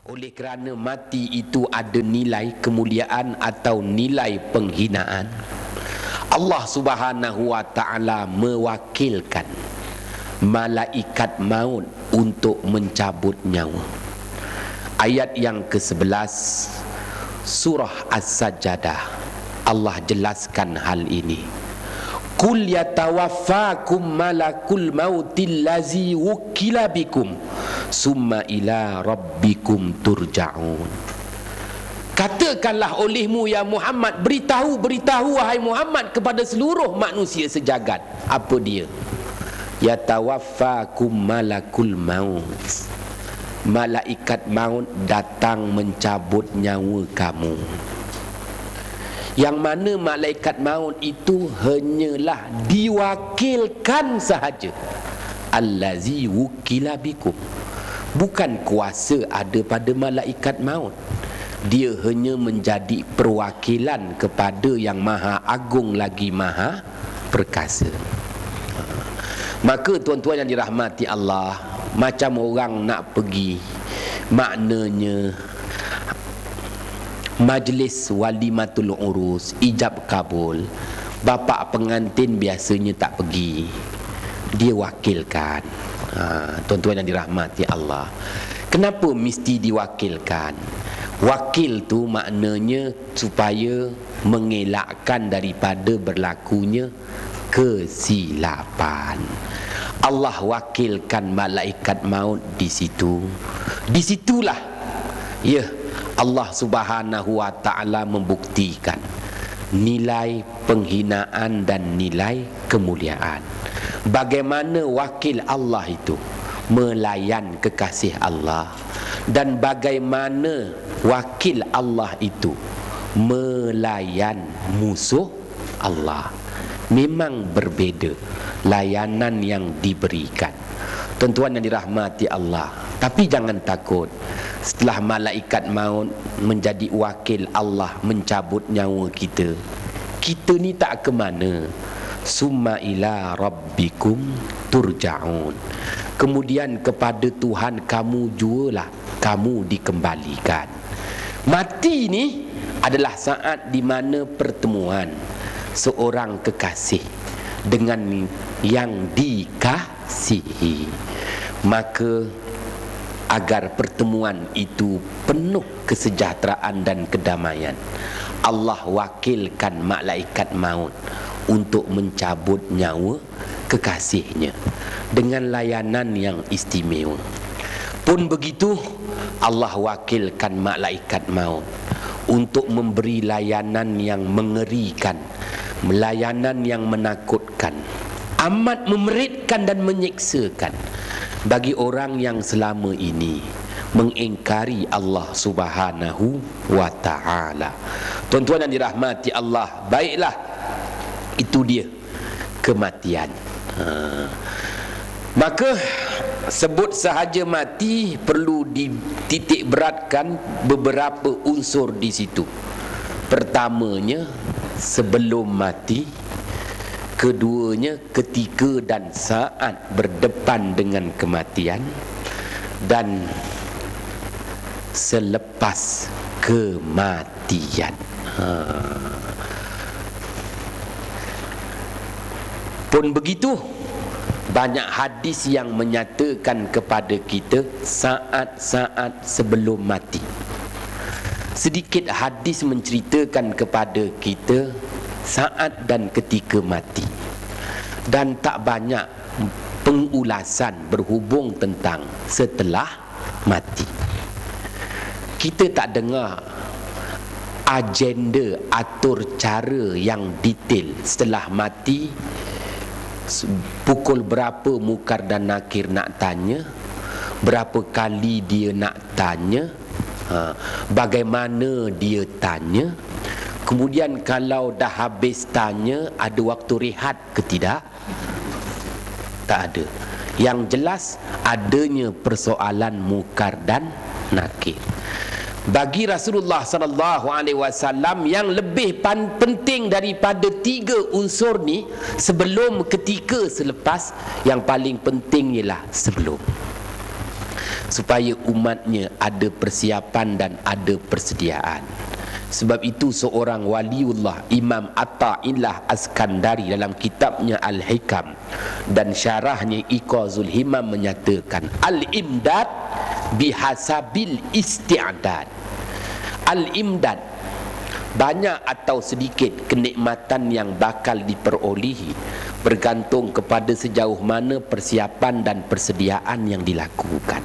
Oleh kerana mati itu ada nilai kemuliaan atau nilai penghinaan, Allah Subhanahu wa ta'ala mewakilkan malaikat maut untuk mencabut nyawa. Ayat yang ke-11 surah As-Sajdah, Allah jelaskan hal ini. Qul yatawaffakum malakul mautil lazi wukila bikum summa ila rabbikum turja'un. Katakanlah olehmu ya Muhammad, beritahu wahai Muhammad kepada seluruh manusia sejagat. Apa dia? Yatawaffakum malakul maut, malaikat maut datang mencabut nyawa kamu. Yang mana malaikat maut itu hanyalah diwakilkan sahaja. Allazi wukila bikum, bukan kuasa ada pada malaikat maut. Dia hanya menjadi perwakilan kepada yang maha agung lagi maha perkasa. Maka tuan-tuan yang dirahmati Allah, macam orang nak pergi, maknanya majlis walimatul urus, ijab kabul, bapa pengantin biasanya tak pergi, dia wakilkan. Tuan-tuan yang dirahmati Allah, kenapa mesti diwakilkan? Wakil tu maknanya supaya mengelakkan daripada berlakunya kesilapan. Allah wakilkan malaikat maut di situ. Disitulah ya Allah Subhanahu wa ta'ala membuktikan nilai penghinaan dan nilai kemuliaan. Bagaimana wakil Allah itu melayan kekasih Allah, dan bagaimana wakil Allah itu melayan musuh Allah. Memang berbeza layanan yang diberikan. Tuan-tuan yang dirahmati Allah, tapi jangan takut. Setelah malaikat maut menjadi wakil Allah mencabut nyawa kita, kita ni tak ke mana. Summa ila rabbikum turja'un, kemudian kepada Tuhan kamu jualah kamu dikembalikan. Mati ni adalah saat di mana pertemuan seorang kekasih dengan yang dikasihi. Maka agar pertemuan itu penuh kesejahteraan dan kedamaian, Allah wakilkan malaikat maut untuk mencabut nyawa kekasihnya dengan layanan yang istimewa. Pun begitu, Allah wakilkan malaikat maut untuk memberi layanan yang mengerikan, layanan yang menakutkan, amat memeritkan dan menyeksakan bagi orang yang selama ini mengingkari Allah Subhanahu wa ta'ala. Tuan-tuan yang dirahmati Allah, baiklah, itu dia kematian. Maka sebut sahaja mati perlu dititik beratkan beberapa unsur di situ. Pertamanya sebelum mati, keduanya ketika dan saat berdepan dengan kematian, dan selepas kematian. Pun begitu, banyak hadis yang menyatakan kepada kita saat-saat sebelum mati. Sedikit hadis menceritakan kepada kita saat dan ketika mati, dan tak banyak pengulasan berhubung tentang setelah mati. Kita tak dengar agenda atur cara yang detail setelah mati. Pukul berapa Mukar dan Nakir nak tanya, berapa kali dia nak tanya, bagaimana dia tanya, kemudian kalau dah habis tanya ada waktu rehat ke tidak? Tak ada. Yang jelas adanya persoalan Mukar dan Nakir. Bagi Rasulullah sallallahu alaihi wasallam, yang lebih penting daripada tiga unsur ni, sebelum, ketika, selepas, yang paling penting ialah sebelum. supaya umatnya ada persiapan dan ada persediaan. Sebab itu seorang waliullah Imam Atta'illah Askandari dalam kitabnya Al-Hikam dan syarahnya Iqazul Himam menyatakan al-imdad bihasabil isti'dad. Al-imdad, banyak atau sedikit kenikmatan yang bakal diperolehi bergantung kepada sejauh mana persiapan dan persediaan yang dilakukan.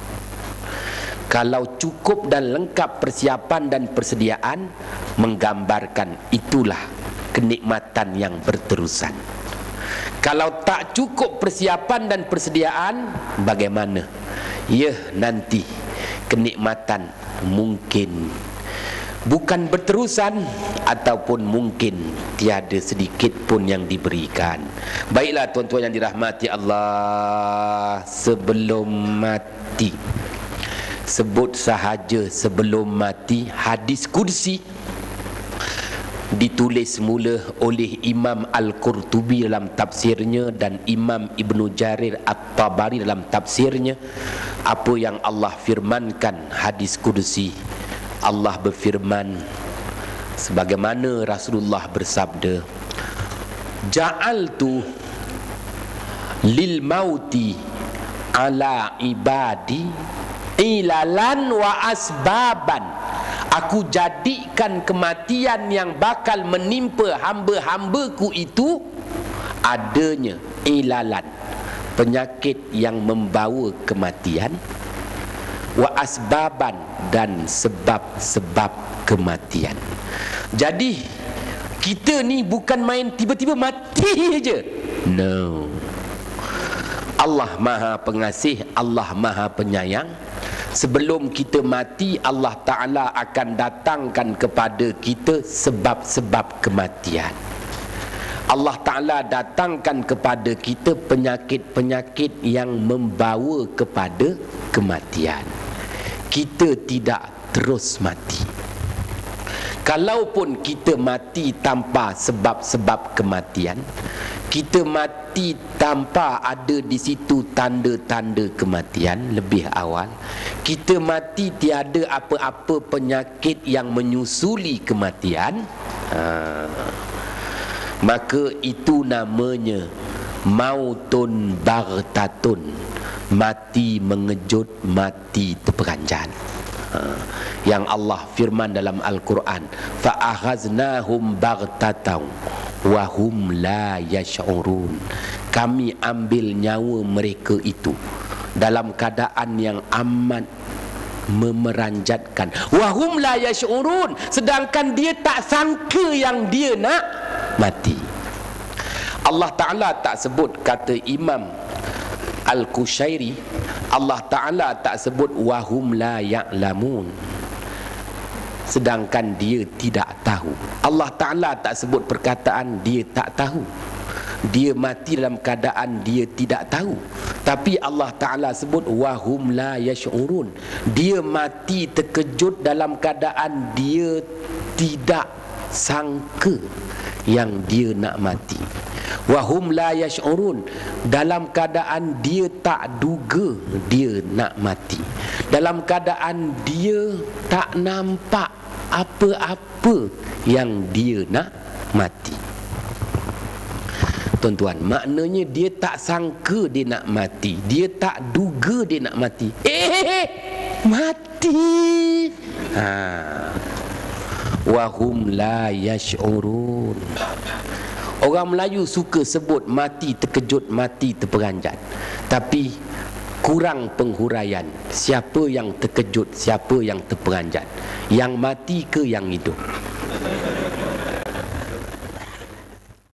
Kalau cukup dan lengkap persiapan dan persediaan, menggambarkan itulah kenikmatan yang berterusan. Kalau tak cukup persiapan dan persediaan, bagaimana? Ya, nanti kenikmatan mungkin bukan berterusan ataupun mungkin tiada sedikit pun yang diberikan. Baiklah tuan-tuan yang dirahmati Allah, sebelum mati, sebut sahaja sebelum mati, hadis kursi ditulis mula oleh Imam Al-Qurtubi dalam tafsirnya dan Imam Ibnu Jarir At-Tabari dalam tafsirnya. Apa yang Allah firmankan hadis kursi, Allah berfirman sebagaimana Rasulullah bersabda, ja'altu lil mauti ala ibadi ilalan wa asbaban. Aku jadikan kematian yang bakal menimpa hamba-hambaku itu adanya ilalan, penyakit yang membawa kematian, wa asbaban, dan sebab-sebab kematian. Jadi kita ni bukan main tiba-tiba mati je. No. Allah Maha Pengasih, Allah Maha Penyayang. Sebelum kita mati, Allah Ta'ala akan datangkan kepada kita sebab-sebab kematian. Allah Ta'ala datangkan kepada kita penyakit-penyakit yang membawa kepada kematian. Kita tidak terus mati. Kalaupun kita mati tanpa sebab-sebab kematian, kita mati tanpa ada di situ tanda-tanda kematian lebih awal, kita mati tiada apa-apa penyakit yang menyusuli kematian, maka itu namanya mautun baghtatun, mati mengejut, mati terperanjat. Yang Allah firman dalam Al-Quran, fa'akhaznahum baghtatan wa hum la yash'urun. Kami ambil nyawa mereka itu dalam keadaan yang amat memeranjatkan, wa hum la yash'urun, sedangkan dia tak sangka yang dia nak mati. Allah Ta'ala tak sebut, kata Imam Al-Qushairi, Allah Ta'ala tak sebut wahum la ya'lamun, sedangkan dia tidak tahu. Allah Ta'ala tak sebut perkataan dia tak tahu, dia mati dalam keadaan dia tidak tahu. Tapi Allah Ta'ala sebut wahum la yash'urun, dia mati terkejut dalam keadaan dia tidak sangka yang dia nak mati. Wahum la yash'urun, dalam keadaan dia tak duga dia nak mati, dalam keadaan dia tak nampak apa-apa yang dia nak mati. Tuan-tuan, maknanya dia tak sangka dia nak mati, dia tak duga dia nak mati. Mati. Wahum la yash'urun. Orang Melayu suka sebut mati terkejut, mati terperanjat, tapi kurang penghuraian. Siapa yang terkejut, siapa yang terperanjat? Yang mati ke yang hidup?